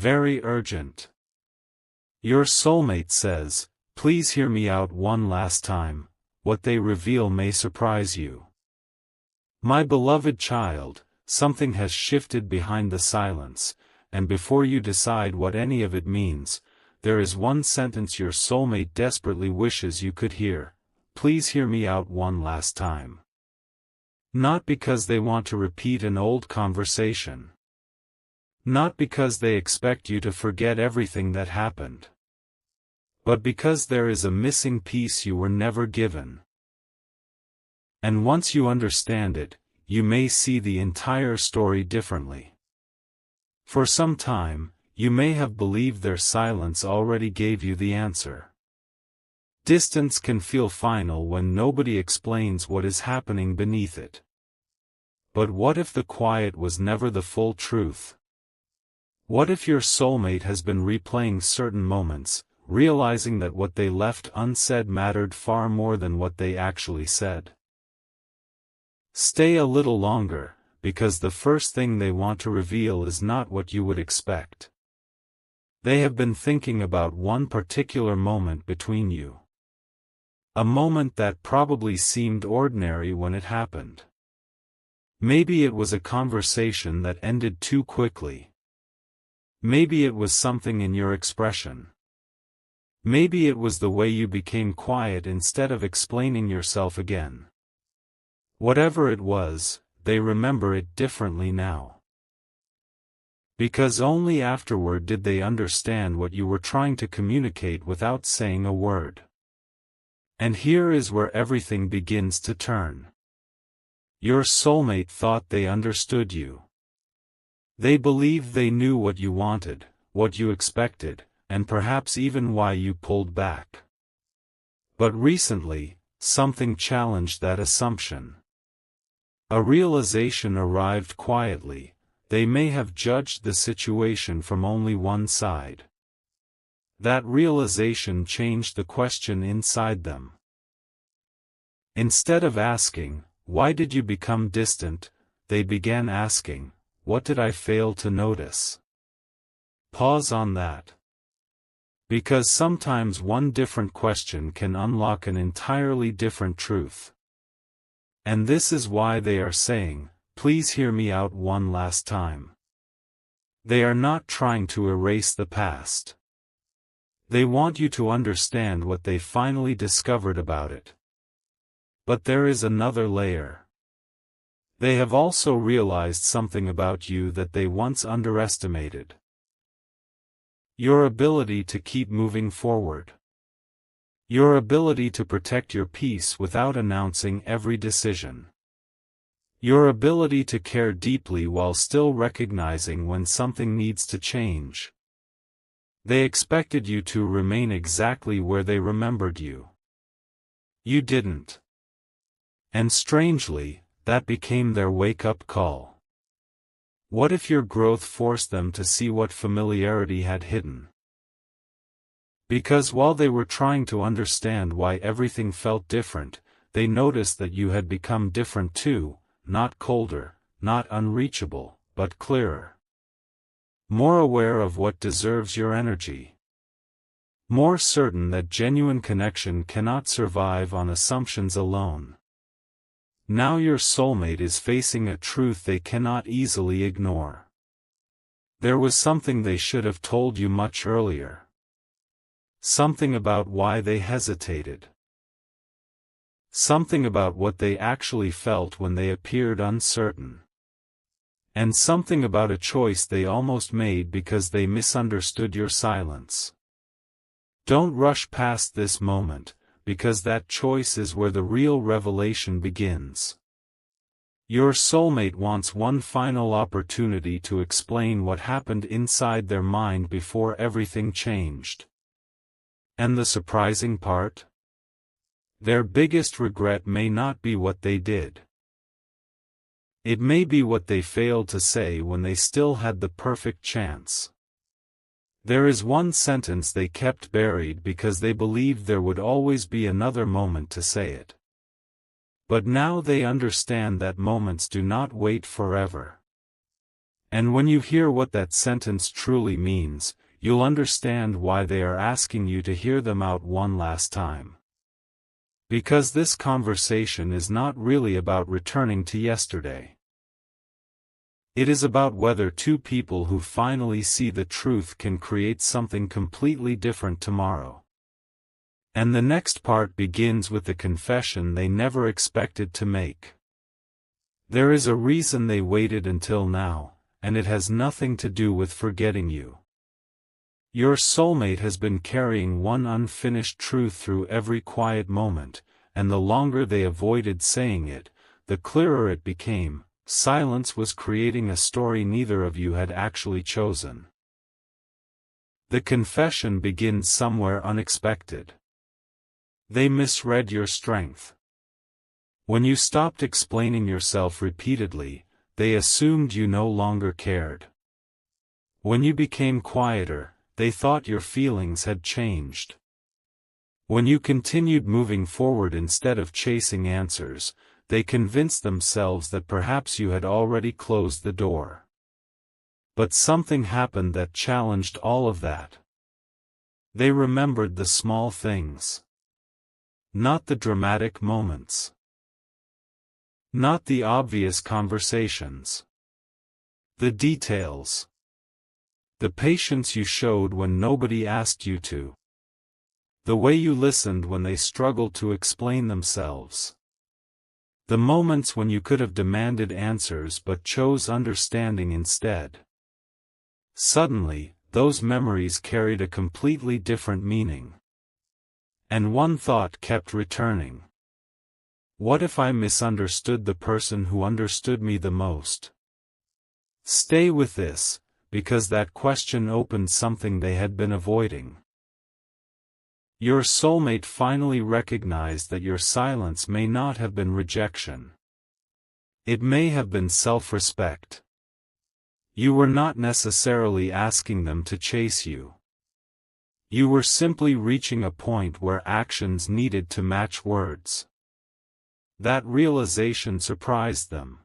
very urgent. Your soulmate says, "Please hear me out one last time." What they reveal may surprise you. My beloved child, something has shifted behind the silence, and before you decide what any of it means, there is one sentence your soulmate desperately wishes you could hear. Please hear me out one last time. Not because they want to repeat an old conversation. Not because they expect you to forget everything that happened. But because there is a missing piece you were never given. And once you understand it, you may see the entire story differently. For some time, you may have believed their silence already gave you the answer. Distance can feel final when nobody explains what is happening beneath it. But what if the quiet was never the full truth? What if your soulmate has been replaying certain moments, realizing that what they left unsaid mattered far more than what they actually said? Stay a little longer, because the first thing they want to reveal is not what you would expect. They have been thinking about one particular moment between you. A moment that probably seemed ordinary when it happened. Maybe it was a conversation that ended too quickly. Maybe it was something in your expression. Maybe it was the way you became quiet instead of explaining yourself again. Whatever it was, they remember it differently now. Because only afterward did they understand what you were trying to communicate without saying a word. And here is where everything begins to turn. Your soulmate thought they understood you. They believed they knew what you wanted, what you expected, and perhaps even why you pulled back. But recently, something challenged that assumption. A realization arrived quietly. They may have judged the situation from only one side. That realization changed the question inside them. Instead of asking, "Why did you become distant?" they began asking, "What did I fail to notice?" Pause on that. Because sometimes one different question can unlock an entirely different truth. And this is why they are saying, "Please hear me out one last time." They are not trying to erase the past. They want you to understand what they finally discovered about it. But there is another layer. They have also realized something about you that they once underestimated. Your ability to keep moving forward. Your ability to protect your peace without announcing every decision. Your ability to care deeply while still recognizing when something needs to change. They expected you to remain exactly where they remembered you. You didn't. And strangely, that became their wake-up call. What if your growth forced them to see what familiarity had hidden? Because while they were trying to understand why everything felt different, they noticed that you had become different too, not colder, not unreachable, but clearer. More aware of what deserves your energy. More certain that genuine connection cannot survive on assumptions alone. Now your soulmate is facing a truth they cannot easily ignore. There was something they should have told you much earlier. Something about why they hesitated. Something about what they actually felt when they appeared uncertain. And something about a choice they almost made because they misunderstood your silence. Don't rush past this moment, because that choice is where the real revelation begins. Your soulmate wants one final opportunity to explain what happened inside their mind before everything changed. And the surprising part? Their biggest regret may not be what they did. It may be what they failed to say when they still had the perfect chance. There is one sentence they kept buried because they believed there would always be another moment to say it. But now they understand that moments do not wait forever. And when you hear what that sentence truly means, you'll understand why they are asking you to hear them out one last time. Because this conversation is not really about returning to yesterday. It is about whether two people who finally see the truth can create something completely different tomorrow. And the next part begins with the confession they never expected to make. There is a reason they waited until now, and it has nothing to do with forgetting you. Your soulmate has been carrying one unfinished truth through every quiet moment, and the longer they avoided saying it, the clearer it became. Silence was creating a story neither of you had actually chosen. The confession begins somewhere unexpected. They misread your strength. When you stopped explaining yourself repeatedly, they assumed you no longer cared. When you became quieter, they thought your feelings had changed. When you continued moving forward instead of chasing answers, they convinced themselves that perhaps you had already closed the door. But something happened that challenged all of that. They remembered the small things. Not the dramatic moments. Not the obvious conversations. The details. The patience you showed when nobody asked you to. The way you listened when they struggled to explain themselves. The moments when you could have demanded answers but chose understanding instead. Suddenly, those memories carried a completely different meaning. And one thought kept returning. What if I misunderstood the person who understood me the most? Stay with this, because that question opened something they had been avoiding. Your soulmate finally recognized that your silence may not have been rejection. It may have been self-respect. You were not necessarily asking them to chase you. You were simply reaching a point where actions needed to match words. That realization surprised them.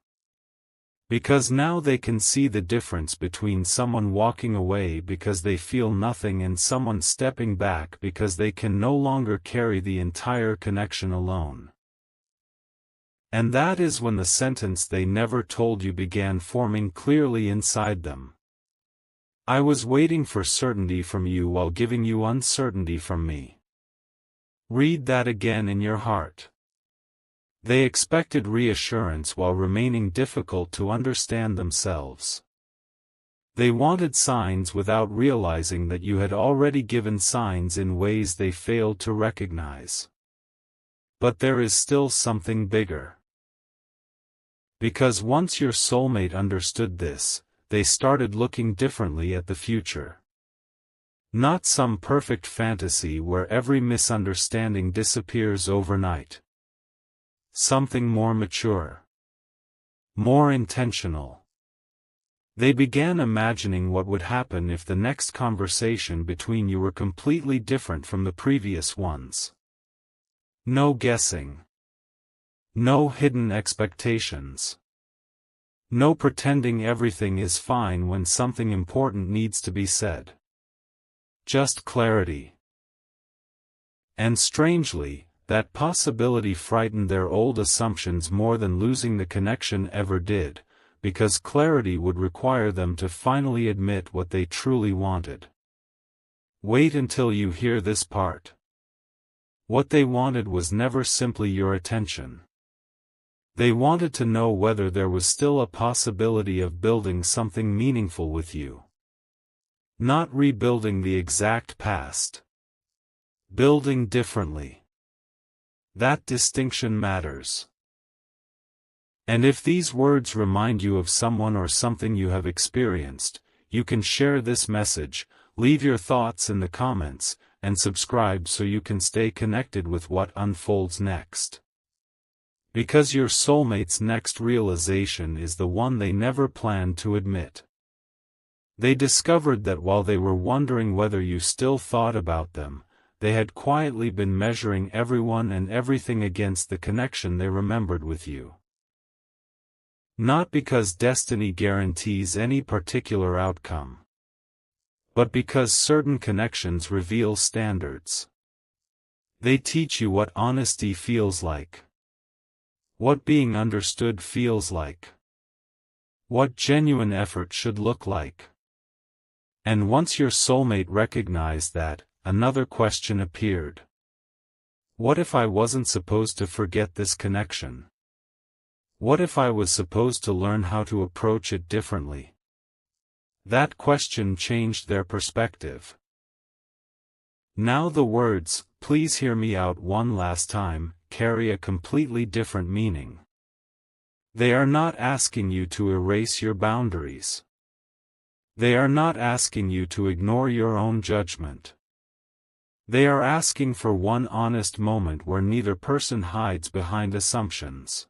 Because now they can see the difference between someone walking away because they feel nothing and someone stepping back because they can no longer carry the entire connection alone. And that is when the sentence they never told you began forming clearly inside them. I was waiting for certainty from you while giving you uncertainty from me. Read that again in your heart. They expected reassurance while remaining difficult to understand themselves. They wanted signs without realizing that you had already given signs in ways they failed to recognize. But there is still something bigger. Because once your soulmate understood this, they started looking differently at the future. Not some perfect fantasy where every misunderstanding disappears overnight. Something more mature. More intentional. They began imagining what would happen if the next conversation between you were completely different from the previous ones. No guessing. No hidden expectations. No pretending everything is fine when something important needs to be said. Just clarity. And strangely, that possibility frightened their old assumptions more than losing the connection ever did, because clarity would require them to finally admit what they truly wanted. Wait until you hear this part. What they wanted was never simply your attention. They wanted to know whether there was still a possibility of building something meaningful with you. Not rebuilding the exact past. Building differently. That distinction matters. And if these words remind you of someone or something you have experienced, you can share this message, leave your thoughts in the comments, and subscribe so you can stay connected with what unfolds next. Because your soulmate's next realization is the one they never planned to admit. They discovered that while they were wondering whether you still thought about them, they had quietly been measuring everyone and everything against the connection they remembered with you. Not because destiny guarantees any particular outcome, but because certain connections reveal standards. They teach you what honesty feels like, what being understood feels like, what genuine effort should look like. And once your soulmate recognized that, another question appeared. What if I wasn't supposed to forget this connection? What if I was supposed to learn how to approach it differently? That question changed their perspective. Now the words, "Please hear me out one last time," carry a completely different meaning. They are not asking you to erase your boundaries. They are not asking you to ignore your own judgment. They are asking for one honest moment where neither person hides behind assumptions.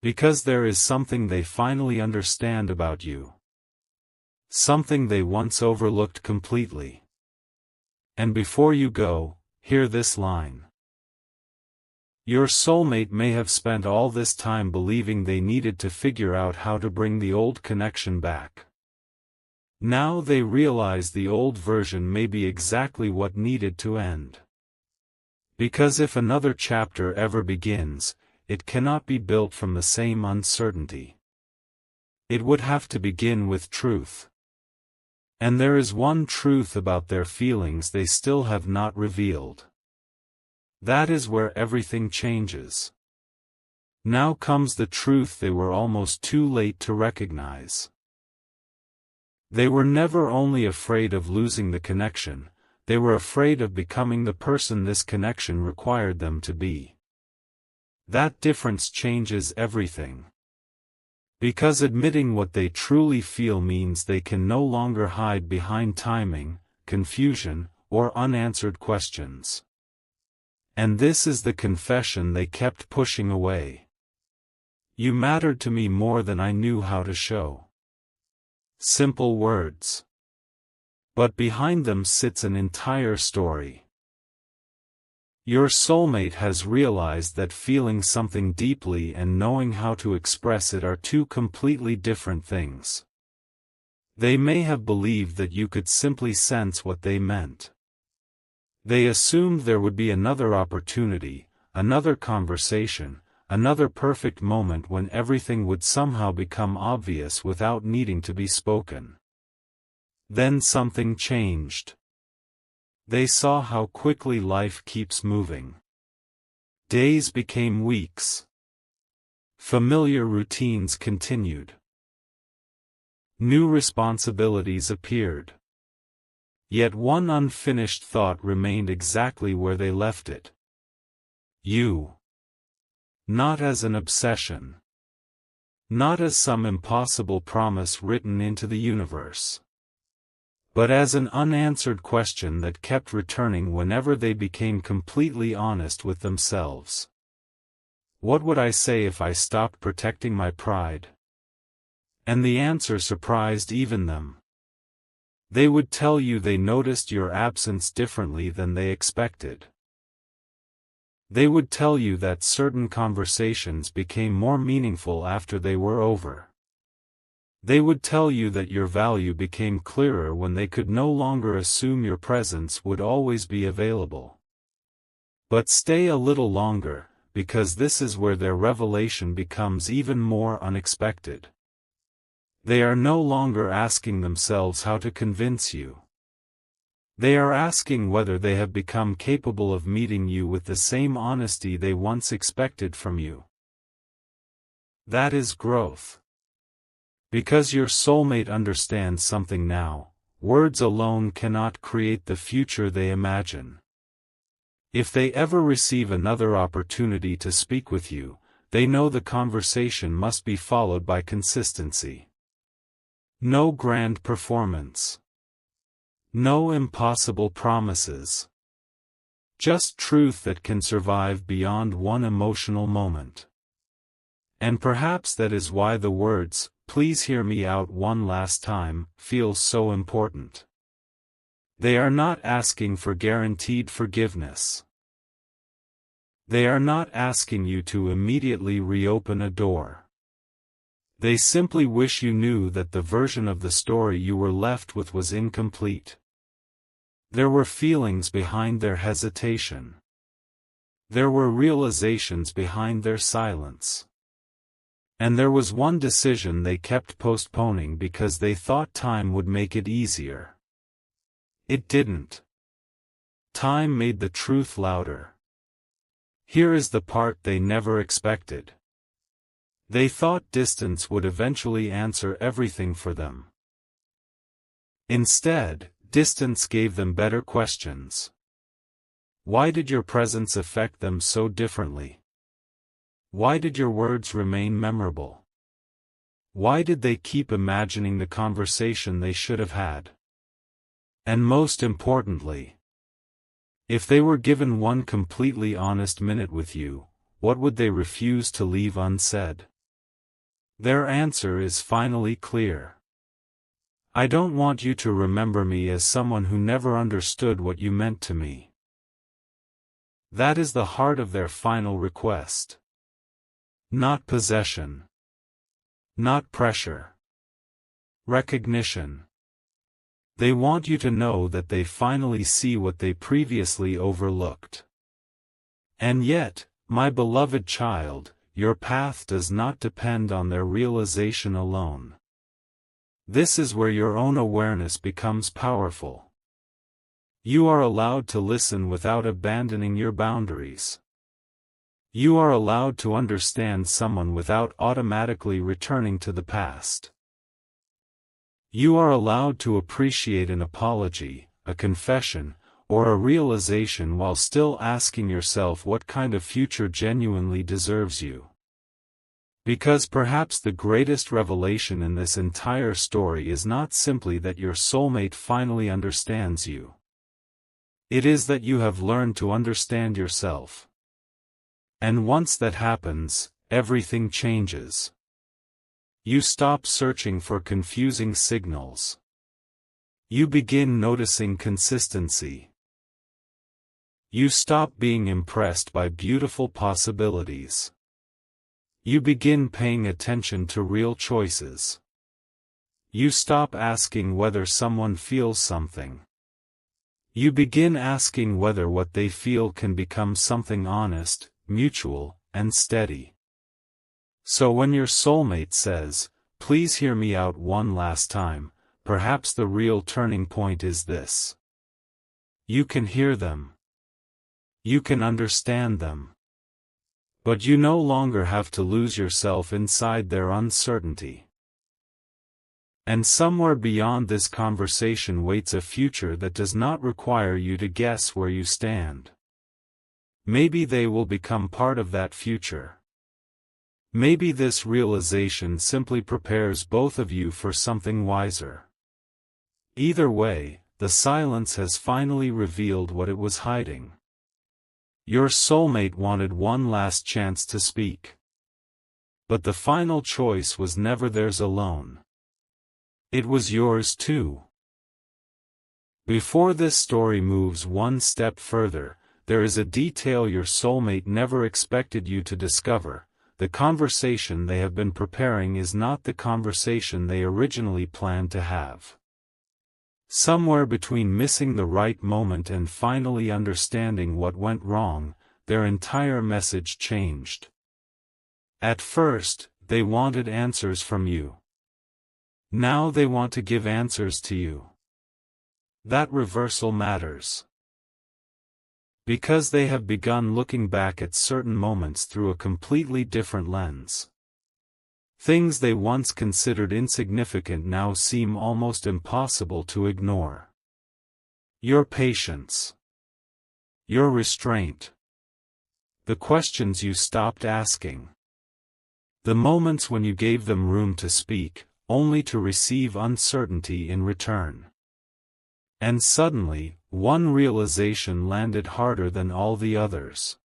Because there is something they finally understand about you. Something they once overlooked completely. And before you go, hear this line. Your soulmate may have spent all this time believing they needed to figure out how to bring the old connection back. Now they realize the old version may be exactly what needed to end. Because if another chapter ever begins, it cannot be built from the same uncertainty. It would have to begin with truth. And there is one truth about their feelings they still have not revealed. That is where everything changes. Now comes the truth they were almost too late to recognize. They were never only afraid of losing the connection, they were afraid of becoming the person this connection required them to be. That difference changes everything. Because admitting what they truly feel means they can no longer hide behind timing, confusion, or unanswered questions. And this is the confession they kept pushing away. You mattered to me more than I knew how to show. Simple words. But behind them sits an entire story. Your soulmate has realized that feeling something deeply and knowing how to express it are two completely different things. They may have believed that you could simply sense what they meant. They assumed there would be another opportunity, another conversation, another perfect moment when everything would somehow become obvious without needing to be spoken. Then something changed. They saw how quickly life keeps moving. Days became weeks. Familiar routines continued. New responsibilities appeared. Yet one unfinished thought remained exactly where they left it. You. Not as an obsession. Not as some impossible promise written into the universe. But as an unanswered question that kept returning whenever they became completely honest with themselves. What would I say if I stopped protecting my pride? And the answer surprised even them. They would tell you they noticed your absence differently than they expected. They would tell you that certain conversations became more meaningful after they were over. They would tell you that your value became clearer when they could no longer assume your presence would always be available. But stay a little longer, because this is where their revelation becomes even more unexpected. They are no longer asking themselves how to convince you. They are asking whether they have become capable of meeting you with the same honesty they once expected from you. That is growth. Because your soulmate understands something now, words alone cannot create the future they imagine. If they ever receive another opportunity to speak with you, they know the conversation must be followed by consistency. No grand performance. No impossible promises. Just truth that can survive beyond one emotional moment. And perhaps that is why the words, "Please hear me out one last time," feel so important. They are not asking for guaranteed forgiveness. They are not asking you to immediately reopen a door. They simply wish you knew that the version of the story you were left with was incomplete. There were feelings behind their hesitation. There were realizations behind their silence. And there was one decision they kept postponing because they thought time would make it easier. It didn't. Time made the truth louder. Here is the part they never expected. They thought distance would eventually answer everything for them. Instead, distance gave them better questions. Why did your presence affect them so differently? Why did your words remain memorable? Why did they keep imagining the conversation they should have had? And most importantly, if they were given one completely honest minute with you, what would they refuse to leave unsaid? Their answer is finally clear. I don't want you to remember me as someone who never understood what you meant to me. That is the heart of their final request. Not possession. Not pressure. Recognition. They want you to know that they finally see what they previously overlooked. And yet, my beloved child, your path does not depend on their realization alone. This is where your own awareness becomes powerful. You are allowed to listen without abandoning your boundaries. You are allowed to understand someone without automatically returning to the past. You are allowed to appreciate an apology, a confession, or a realization while still asking yourself what kind of future genuinely deserves you. Because perhaps the greatest revelation in this entire story is not simply that your soulmate finally understands you. It is that you have learned to understand yourself. And once that happens, everything changes. You stop searching for confusing signals. You begin noticing consistency. You stop being impressed by beautiful possibilities. You begin paying attention to real choices. You stop asking whether someone feels something. You begin asking whether what they feel can become something honest, mutual, and steady. So when your soulmate says, "Please hear me out one last time," perhaps the real turning point is this. You can hear them. You can understand them. But you no longer have to lose yourself inside their uncertainty. And somewhere beyond this conversation waits a future that does not require you to guess where you stand. Maybe they will become part of that future. Maybe this realization simply prepares both of you for something wiser. Either way, the silence has finally revealed what it was hiding. Your soulmate wanted one last chance to speak. But the final choice was never theirs alone. It was yours too. Before this story moves one step further, there is a detail your soulmate never expected you to discover. The conversation they have been preparing is not the conversation they originally planned to have. Somewhere between missing the right moment and finally understanding what went wrong, their entire message changed. At first, they wanted answers from you. Now they want to give answers to you. That reversal matters. Because they have begun looking back at certain moments through a completely different lens. Things they once considered insignificant now seem almost impossible to ignore. Your patience. Your restraint. The questions you stopped asking. The moments when you gave them room to speak, only to receive uncertainty in return. And suddenly, one realization landed harder than all the others.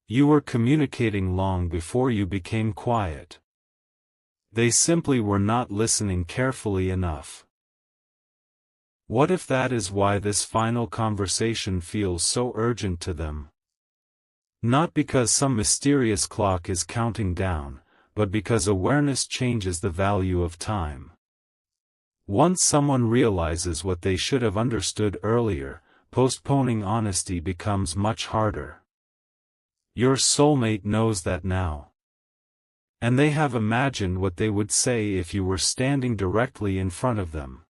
You were communicating long before you became quiet. They simply were not listening carefully enough. What if that is why this final conversation feels so urgent to them? Not because some mysterious clock is counting down, but because awareness changes the value of time. Once someone realizes what they should have understood earlier, postponing honesty becomes much harder. Your soulmate knows that now. And they have imagined what they would say if you were standing directly in front of them.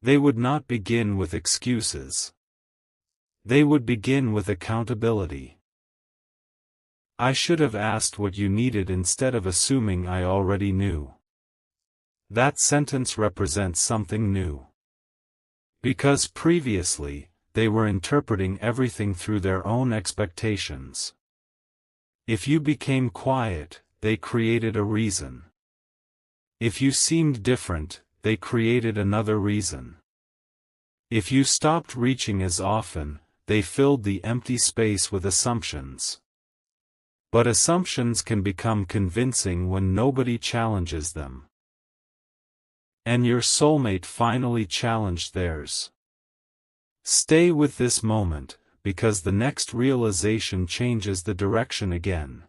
They would not begin with excuses. They would begin with accountability. I should have asked what you needed instead of assuming I already knew. That sentence represents something new. Because previously, they were interpreting everything through their own expectations. If you became quiet, they created a reason. If you seemed different, they created another reason. If you stopped reaching as often, they filled the empty space with assumptions. But assumptions can become convincing when nobody challenges them. And your soulmate finally challenged theirs. Stay with this moment, because the next realization changes the direction again.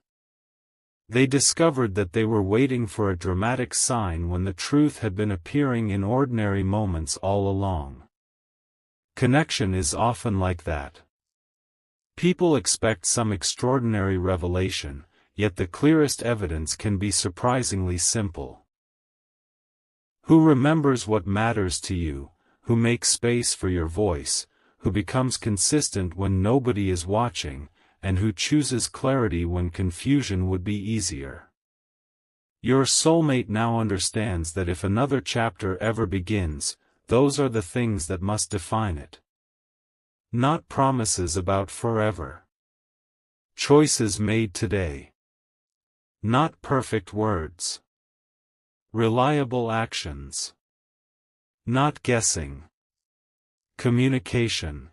They discovered that they were waiting for a dramatic sign when the truth had been appearing in ordinary moments all along. Connection is often like that. People expect some extraordinary revelation, yet the clearest evidence can be surprisingly simple. Who remembers what matters to you, who makes space for your voice, who becomes consistent when nobody is watching, and who chooses clarity when confusion would be easier. Your soulmate now understands that if another chapter ever begins, those are the things that must define it. Not promises about forever. Choices made today. Not perfect words. Reliable actions. Not guessing. Communication.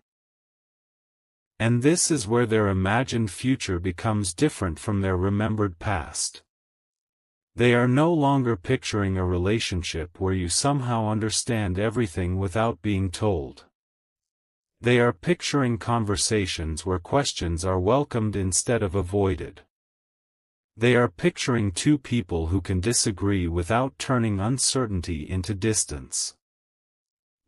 And this is where their imagined future becomes different from their remembered past. They are no longer picturing a relationship where you somehow understand everything without being told. They are picturing conversations where questions are welcomed instead of avoided. They are picturing two people who can disagree without turning uncertainty into distance.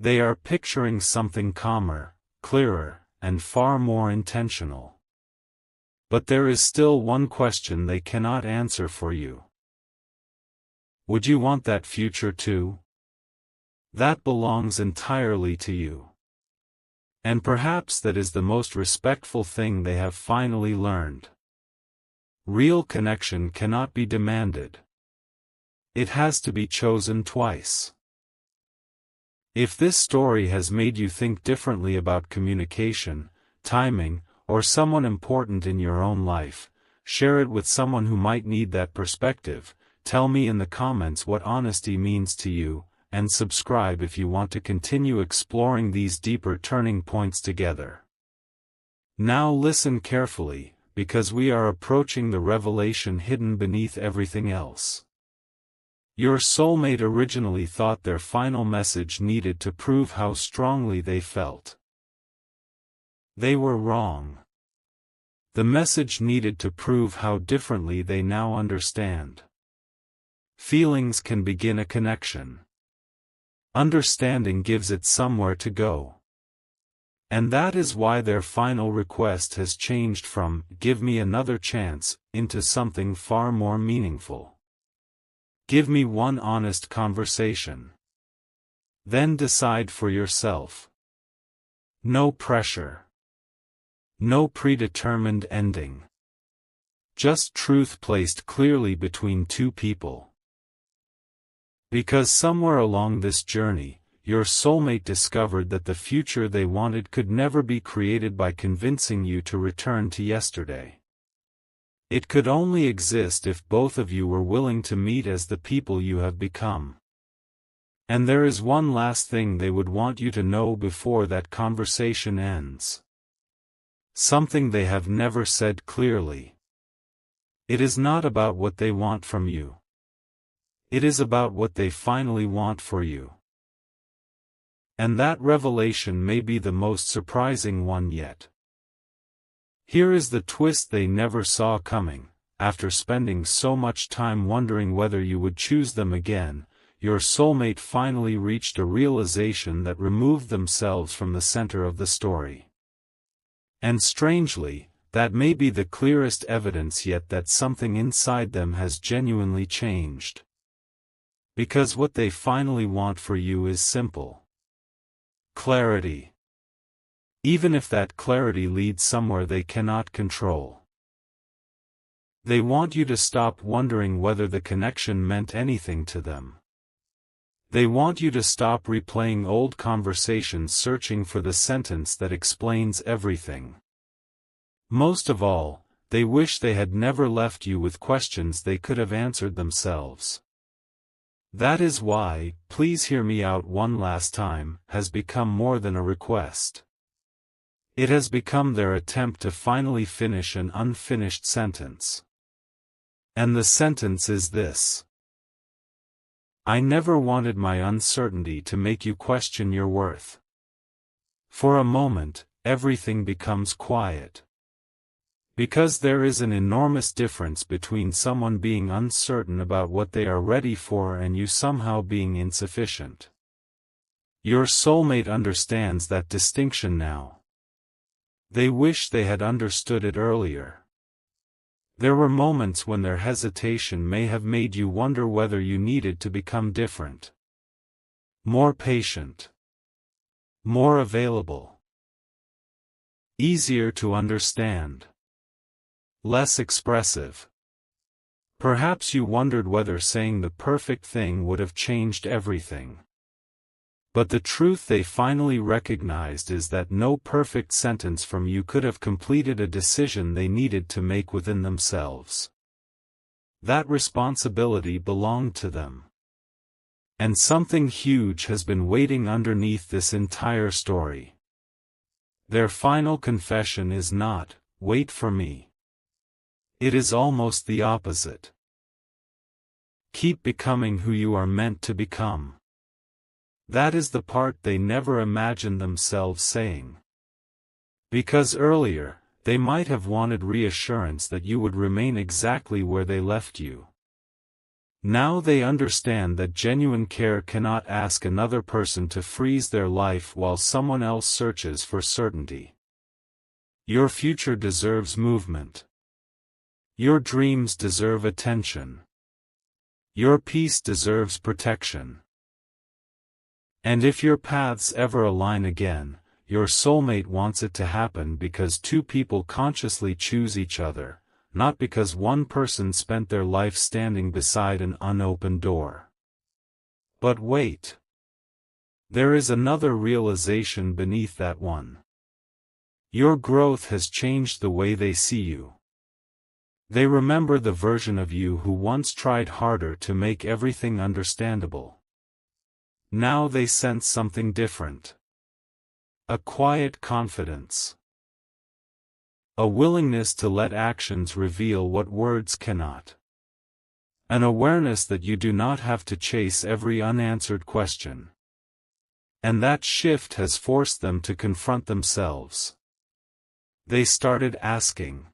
They are picturing something calmer, clearer, and far more intentional. But there is still one question they cannot answer for you. Would you want that future too? That belongs entirely to you. And perhaps that is the most respectful thing they have finally learned. Real connection cannot be demanded. It has to be chosen twice. If this story has made you think differently about communication, timing, or someone important in your own life, share it with someone who might need that perspective. Tell me in the comments what honesty means to you, and subscribe if you want to continue exploring these deeper turning points together. Now listen carefully, because we are approaching the revelation hidden beneath everything else. Your soulmate originally thought their final message needed to prove how strongly they felt. They were wrong. The message needed to prove how differently they now understand. Feelings can begin a connection. Understanding gives it somewhere to go. And that is why their final request has changed from, "Give me another chance," into something far more meaningful. Give me one honest conversation. Then decide for yourself. No pressure. No predetermined ending. Just truth placed clearly between two people. Because somewhere along this journey, your soulmate discovered that the future they wanted could never be created by convincing you to return to yesterday. It could only exist if both of you were willing to meet as the people you have become. And there is one last thing they would want you to know before that conversation ends. Something they have never said clearly. It is not about what they want from you. It is about what they finally want for you. And that revelation may be the most surprising one yet. Here is the twist they never saw coming. after spending so much time wondering whether you would choose them again, your soulmate finally reached a realization that removed themselves from the center of the story. And strangely, that may be the clearest evidence yet that something inside them has genuinely changed. Because what they finally want for you is simple. Clarity. Even if that clarity leads somewhere they cannot control. They want you to stop wondering whether the connection meant anything to them. They want you to stop replaying old conversations searching for the sentence that explains everything. Most of all, they wish they had never left you with questions they could have answered themselves. That is why, "Please hear me out one last time," has become more than a request. It has become their attempt to finally finish an unfinished sentence. And the sentence is this: I never wanted my uncertainty to make you question your worth. For a moment, everything becomes quiet. Because there is an enormous difference between someone being uncertain about what they are ready for and you somehow being insufficient. Your soulmate understands that distinction now. They wish they had understood it earlier. There were moments when their hesitation may have made you wonder whether you needed to become different. More patient. More available. Easier to understand. Less expressive. Perhaps you wondered whether saying the perfect thing would have changed everything. But the truth they finally recognized is that no perfect sentence from you could have completed a decision they needed to make within themselves. That responsibility belonged to them. And something huge has been waiting underneath this entire story. Their final confession is not, "Wait for me." It is almost the opposite. Keep becoming who you are meant to become. That is the part they never imagined themselves saying. Because earlier, they might have wanted reassurance that you would remain exactly where they left you. Now they understand that genuine care cannot ask another person to freeze their life while someone else searches for certainty. Your future deserves movement. Your dreams deserve attention. Your peace deserves protection. And if your paths ever align again, your soulmate wants it to happen because two people consciously choose each other, not because one person spent their life standing beside an unopened door. But wait. There is another realization beneath that one. Your growth has changed the way they see you. They remember the version of you who once tried harder to make everything understandable. Now they sense something different. A quiet confidence. A willingness to let actions reveal what words cannot. An awareness that you do not have to chase every unanswered question. And that shift has forced them to confront themselves. They started asking,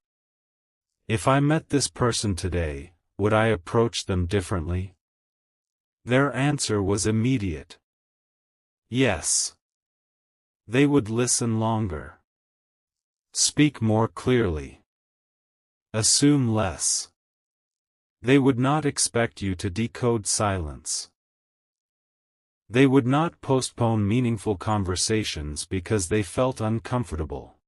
if I met this person today, would I approach them differently? Their answer was immediate. Yes. They would listen longer. Speak more clearly. Assume less. They would not expect you to decode silence. They would not postpone meaningful conversations because they felt uncomfortable.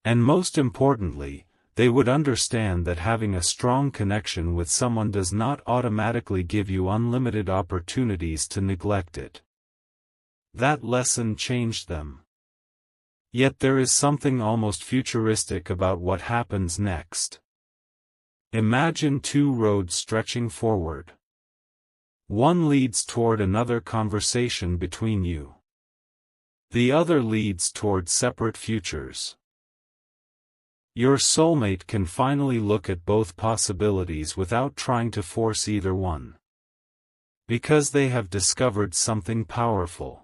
And most importantly, they would understand that having a strong connection with someone does not automatically give you unlimited opportunities to neglect it. That lesson changed them. Yet there is something almost futuristic about what happens next. Imagine two roads stretching forward. One leads toward another conversation between you. The other leads toward separate futures. Your soulmate can finally look at both possibilities without trying to force either one. Because they have discovered something powerful.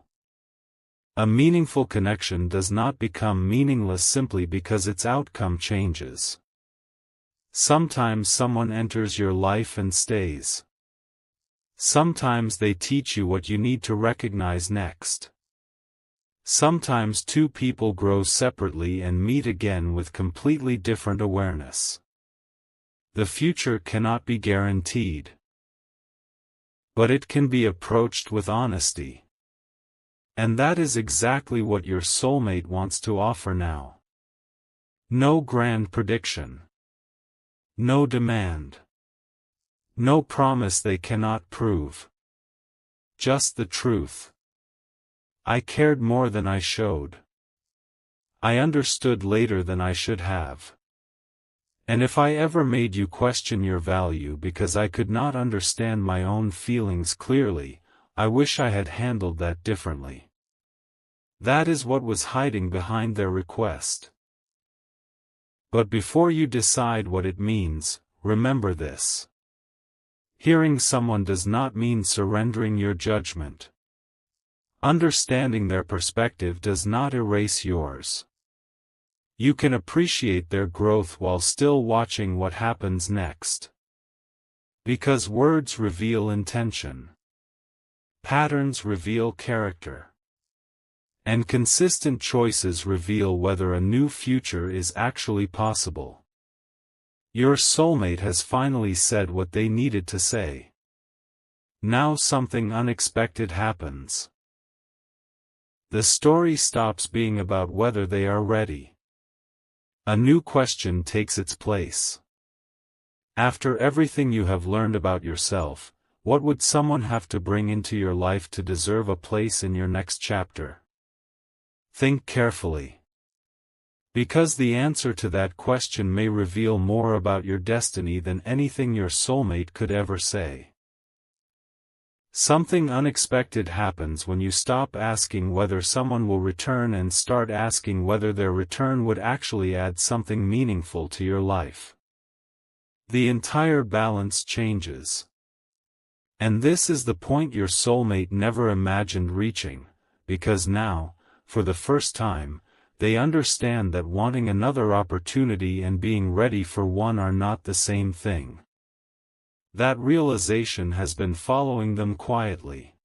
A meaningful connection does not become meaningless simply because its outcome changes. Sometimes someone enters your life and stays. Sometimes they teach you what you need to recognize next. Sometimes two people grow separately and meet again with completely different awareness. The future cannot be guaranteed, but it can be approached with honesty. And that is exactly what your soulmate wants to offer now. No grand prediction. No demand. No promise they cannot prove. Just the truth. I cared more than I showed. I understood later than I should have. And if I ever made you question your value because I could not understand my own feelings clearly, I wish I had handled that differently. That is what was hiding behind their request. But before you decide what it means, remember this. Hearing someone does not mean surrendering your judgment. Understanding their perspective does not erase yours. You can appreciate their growth while still watching what happens next. Because words reveal intention. Patterns reveal character. And consistent choices reveal whether a new future is actually possible. Your soulmate has finally said what they needed to say. Now something unexpected happens. The story stops being about whether they are ready. A new question takes its place. After everything you have learned about yourself, what would someone have to bring into your life to deserve a place in your next chapter? Think carefully. Because the answer to that question may reveal more about your destiny than anything your soulmate could ever say. Something unexpected happens when you stop asking whether someone will return and start asking whether their return would actually add something meaningful to your life. The entire balance changes. And this is the point your soulmate never imagined reaching, because now, for the first time, they understand that wanting another opportunity and being ready for one are not the same thing. That realization has been following them quietly.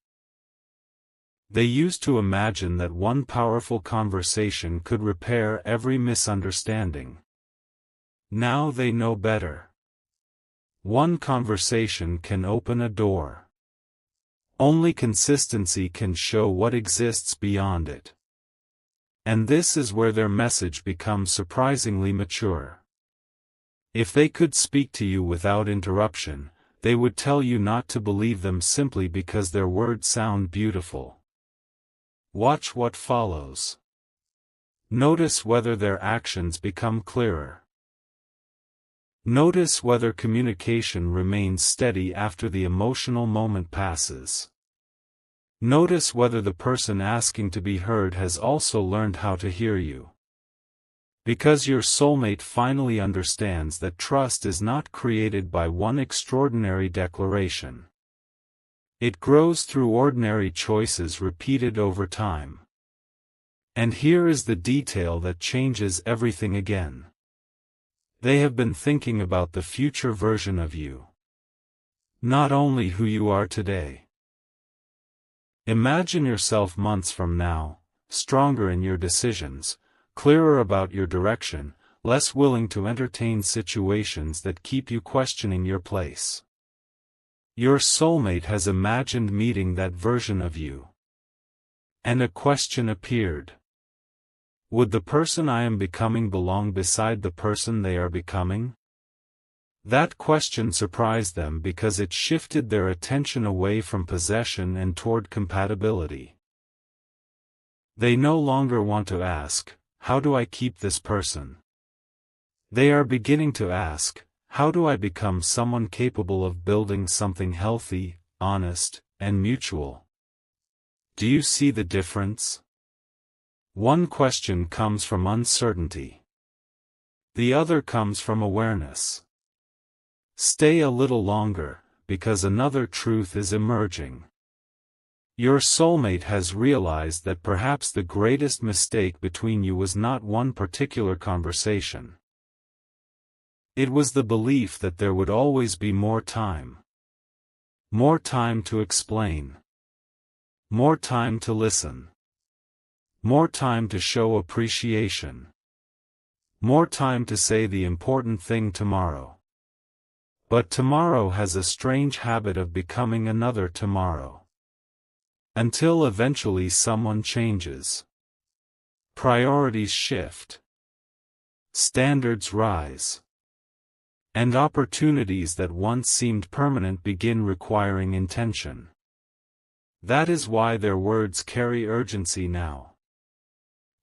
They used to imagine that one powerful conversation could repair every misunderstanding. Now they know better. One conversation can open a door. Only consistency can show what exists beyond it. And this is where their message becomes surprisingly mature. If they could speak to you without interruption, they would tell you not to believe them simply because their words sound beautiful. Watch what follows. Notice whether their actions become clearer. Notice whether communication remains steady after the emotional moment passes. Notice whether the person asking to be heard has also learned how to hear you. Because your soulmate finally understands that trust is not created by one extraordinary declaration. It grows through ordinary choices repeated over time. And here is the detail that changes everything again. They have been thinking about the future version of you. Not only who you are today. Imagine yourself months from now, stronger in your decisions, clearer about your direction, less willing to entertain situations that keep you questioning your place. Your soulmate has imagined meeting that version of you. And a question appeared. Would the person I am becoming belong beside the person they are becoming? That question surprised them because it shifted their attention away from possession and toward compatibility. They no longer want to ask, how do I keep this person? They are beginning to ask, how do I become someone capable of building something healthy, honest, and mutual? Do you see the difference? One question comes from uncertainty. The other comes from awareness. Stay a little longer, because another truth is emerging. Your soulmate has realized that perhaps the greatest mistake between you was not one particular conversation. It was the belief that there would always be more time. More time to explain. More time to listen. More time to show appreciation. More time to say the important thing tomorrow. But tomorrow has a strange habit of becoming another tomorrow. Until eventually someone changes. Priorities shift. Standards rise. And opportunities that once seemed permanent begin requiring intention. That is why their words carry urgency now.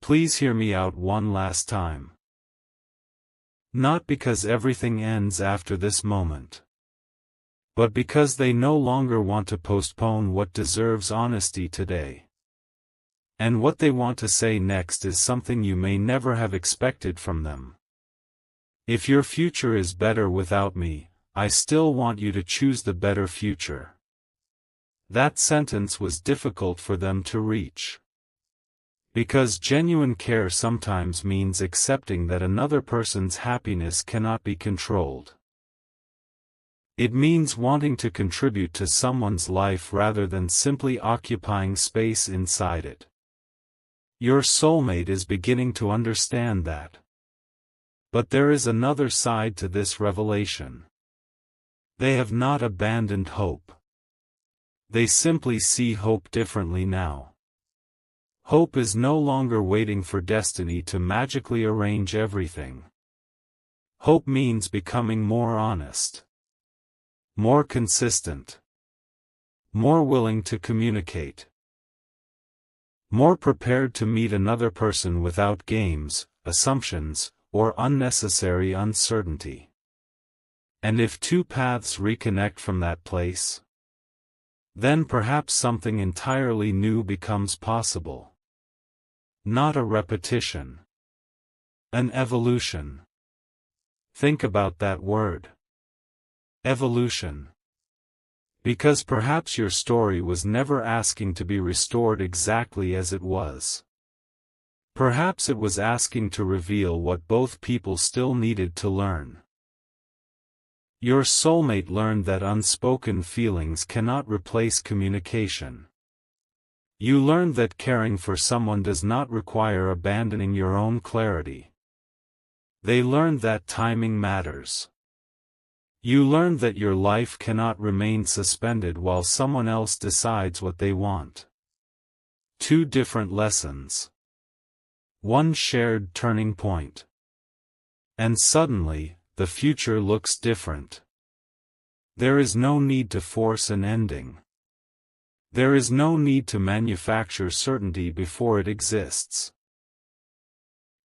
Please hear me out one last time. Not because everything ends after this moment, but because they no longer want to postpone what deserves honesty today. And what they want to say next is something you may never have expected from them. If your future is better without me, I still want you to choose the better future. That sentence was difficult for them to reach. Because genuine care sometimes means accepting that another person's happiness cannot be controlled. It means wanting to contribute to someone's life rather than simply occupying space inside it. Your soulmate is beginning to understand that. But there is another side to this revelation. They have not abandoned hope. They simply see hope differently now. Hope is no longer waiting for destiny to magically arrange everything. Hope means becoming more honest. More consistent. More willing to communicate. More prepared to meet another person without games, assumptions, or unnecessary uncertainty. And if two paths reconnect from that place, then perhaps something entirely new becomes possible. Not a repetition. An evolution. Think about that word. Evolution. Because perhaps your story was never asking to be restored exactly as it was. Perhaps it was asking to reveal what both people still needed to learn. Your soulmate learned that unspoken feelings cannot replace communication. You learned that caring for someone does not require abandoning your own clarity. They learned that timing matters. You learned that your life cannot remain suspended while someone else decides what they want. Two different lessons. One shared turning point. And suddenly, the future looks different. There is no need to force an ending. There is no need to manufacture certainty before it exists.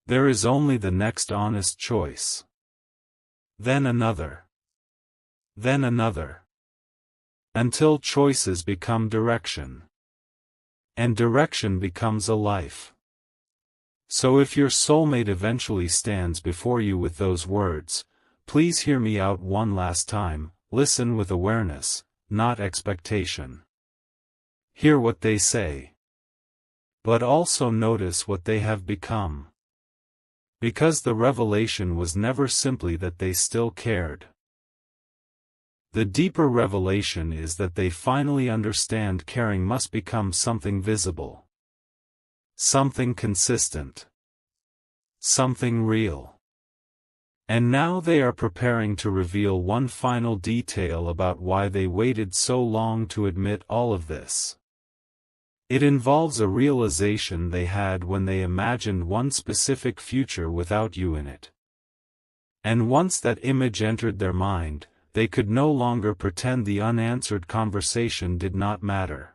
There is only the next honest choice. Then another. Then another. Until choices become direction. And direction becomes a life. So if your soulmate eventually stands before you with those words, please hear me out one last time, listen with awareness, not expectation. Hear what they say. But also notice what they have become. Because the revelation was never simply that they still cared. The deeper revelation is that they finally understand caring must become something visible. Something consistent. Something real. And now they are preparing to reveal one final detail about why they waited so long to admit all of this. It involves a realization they had when they imagined one specific future without you in it. And once that image entered their mind, they could no longer pretend the unanswered conversation did not matter.